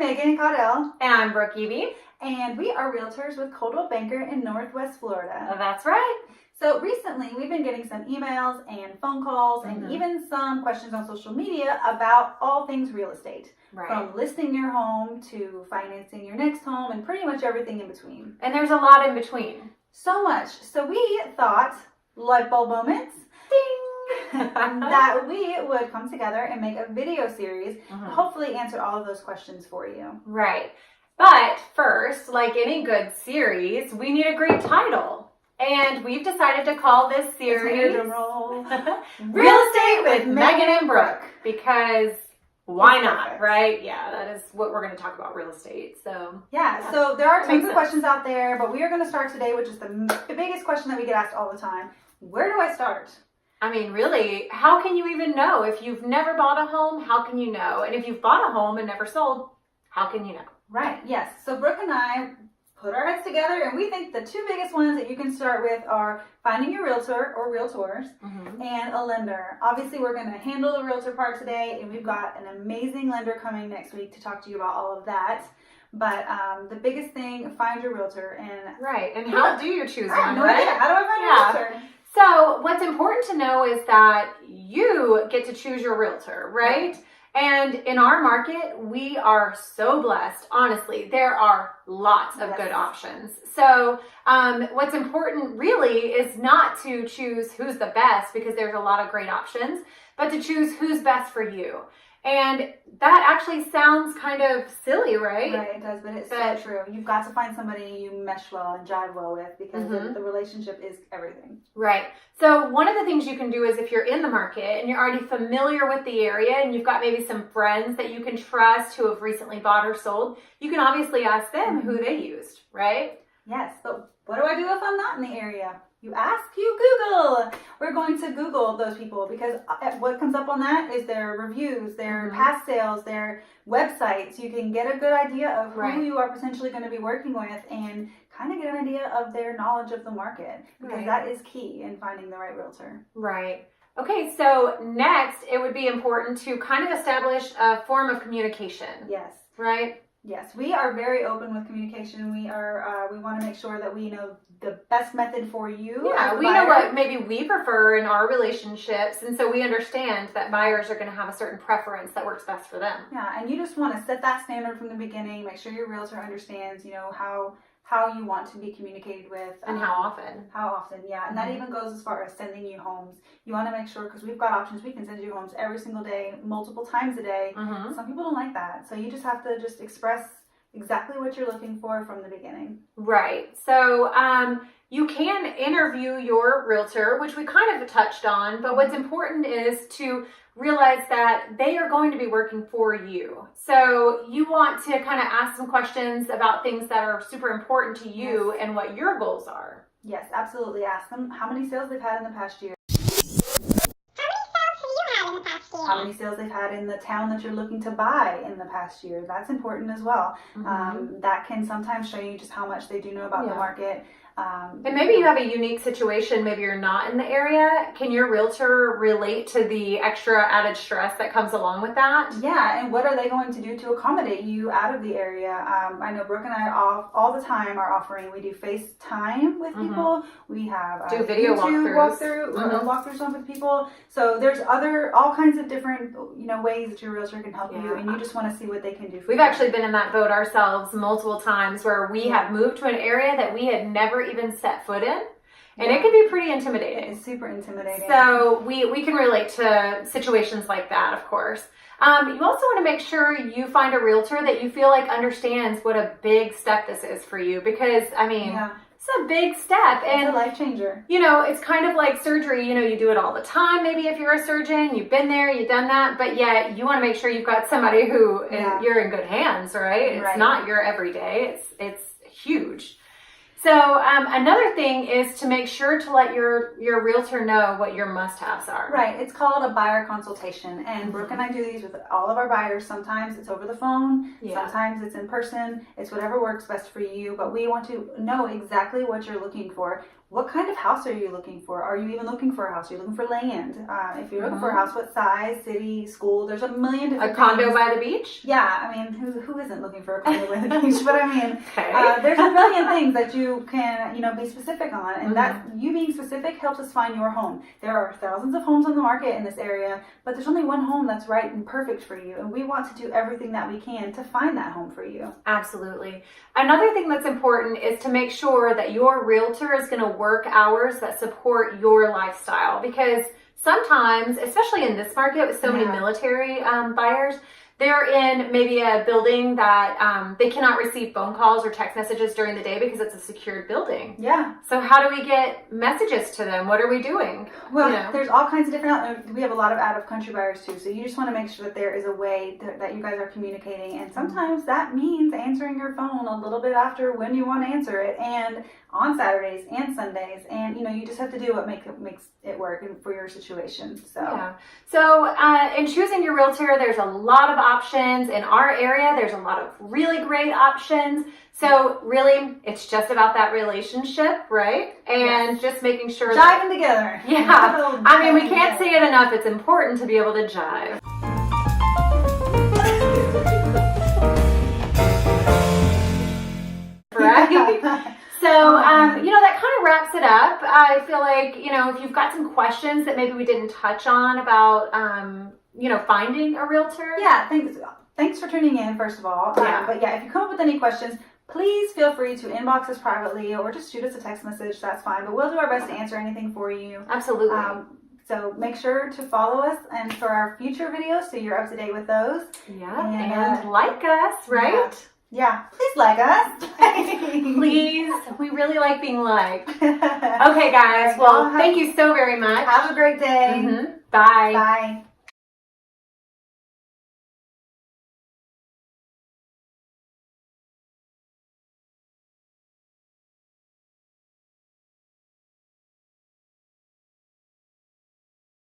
Megan Caudell. And I'm Brooke Evie. And we are realtors with Coldwell Banker in Northwest Florida. That's right. So recently we've been getting some emails and phone calls and even some questions on social media about all things real estate. Right. From listing your home to financing your next home and pretty much everything in between. And there's a lot in between. So much. So we thought, light bulb moments, Ding! that we would come together and make a video series to hopefully answer all of those questions for you. Right. But first, like any good series, we need a great title. And we've decided to call this series Real Estate with Megan and Brooke. Because why not, perfect. right? Yeah, that is what we're going to talk about, real estate. So yeah, so there are tons makes of sense. questions out there, but we are going to start today with just the biggest question that we get asked all the time. Where do I start? I mean, really, how can you even know? If you've never bought a home, how can you know? And if you've bought a home and never sold, how can you know? Right, yes. So Brooke and I put our heads together, and we think the two biggest ones that you can start with are finding your realtor or realtors and a lender. Obviously, we're going to handle the realtor part today, and we've got an amazing lender coming next week to talk to you about all of that. But the biggest thing, find your realtor. And right, and how do you choose I have one, no right? idea. How do I find a realtor? So what's important to know is that you get to choose your realtor, right? And in our market, we are so blessed. Honestly, there are lots of good options. So what's important really is not to choose who's the best, because there's a lot of great options, but to choose who's best for you. And that actually sounds kind of silly, right? Right, it does, but it's so true. You've got to find somebody you mesh well and jive well with, because the relationship is everything. Right. So one of the things you can do is, if you're in the market and you're already familiar with the area and you've got maybe some friends that you can trust who have recently bought or sold, you can obviously ask them who they used, right? Yes, but what do I do if I'm not in the area? You ask, you Google. We're going to Google those people, because what comes up on that is their reviews, their past sales, their websites. You can get a good idea of who you are potentially going to be working with and kind of get an idea of their knowledge of the market, because that is key in finding the right realtor. Right. Okay, so next it would be important to kind of establish a form of communication. Yes. Right? Yes, we are very open with communication. We are. We want to make sure that we know the best method for you. Yeah, we know what maybe we prefer in our relationships, and so we understand that buyers are going to have a certain preference that works best for them. Yeah, and you just want to set that standard from the beginning. Make sure your realtor understands, you know, how you want to be communicated with. And how often. How often, yeah. And that even goes as far as sending you homes. You want to make sure, because we've got options, we can send you homes every single day, multiple times a day. Some people don't like that. So you just have to just express exactly what you're looking for from the beginning. Right. So you can interview your realtor, which we kind of touched on, but what's important is to realize that they are going to be working for you. So you want to kind of ask some questions about things that are super important to you and what your goals are. Yes, absolutely. Ask them how many sales they've had in the past year. How many sales they've had in the town that you're looking to buy in the past year. That's important as well. That can sometimes show you just how much they do know about the market. And maybe you have a unique situation. Maybe you're not in the area. Can your realtor relate to the extra added stress that comes along with that? Yeah, and what are they going to do to accommodate you out of the area? I know Brooke and I all the time are offering. We do FaceTime with people. We have do video walkthroughs with people. So there's all kinds of different ways that your realtor can help you, and you just want to see what they can do for you. We've actually been in that boat ourselves multiple times, where we have moved to an area that we had never even set foot in, and it can be pretty intimidating. It's super intimidating. So we can relate to situations like that, of course. You also want to make sure you find a realtor that you feel like understands what a big step this is for you, because it's a big step, and it's a life changer. It's kind of like surgery. You do it all the time. Maybe if you're a surgeon, you've been there, you've done that, but yet you want to make sure you've got somebody who you're in good hands, right? It's not your everyday. It's huge. So another thing is to make sure to let your realtor know what your must-haves are. Right. It's called a buyer consultation. And Brooke and I do these with all of our buyers. Sometimes it's over the phone. Sometimes it's in person. It's whatever works best for you. But we want to know exactly what you're looking for. what kind of house are you looking for? Are you even looking for a house? Are you looking for land? If you're looking for a house, what size, city, school? There's a million different condo things. by the beach? Yeah, I mean, who isn't looking for a condo by the beach? But I mean, Okay. there's a million things that you can, be specific on, and that you being specific helps us find your home. There are thousands of homes on the market in this area, but there's only one home that's right and perfect for you, and we want to do everything that we can to find that home for you. Absolutely. Another thing that's important is to make sure that your realtor is going to work hours that support your lifestyle, because sometimes, especially in this market with so many military buyers, they're in maybe a building that they cannot receive phone calls or text messages during the day because it's a secured building. Yeah. So how do we get messages to them? What are we doing? Well, there's all kinds of different, we have a lot of out-of-country buyers too, so you just want to make sure that there is a way that you guys are communicating, and sometimes that means answering your phone a little bit after when you want to answer it, and on Saturdays and Sundays, and you just have to do what makes it work for your situation. So in choosing your realtor, there's a lot of options. In our area, there's a lot of really great options. So really, it's just about that relationship, right? And just making sure jiving together. Yeah. I mean, we can't say it enough. It's important to be able to jive. Right? So, that kind of wraps it up. I feel like, if you've got some questions that maybe we didn't touch on about, finding a realtor. Yeah, thanks for tuning in, first of all. But yeah, if you come up with any questions, please feel free to inbox us privately or just shoot us a text message. That's fine, but we'll do our best to answer anything for you. Absolutely. So make sure to follow us and for our future videos so you're up to date with those. Yeah, and like us, right? Yeah, please like us. Please. We really like being liked. Okay, guys. Well, thank you so very much. Have a great day. Bye. Bye.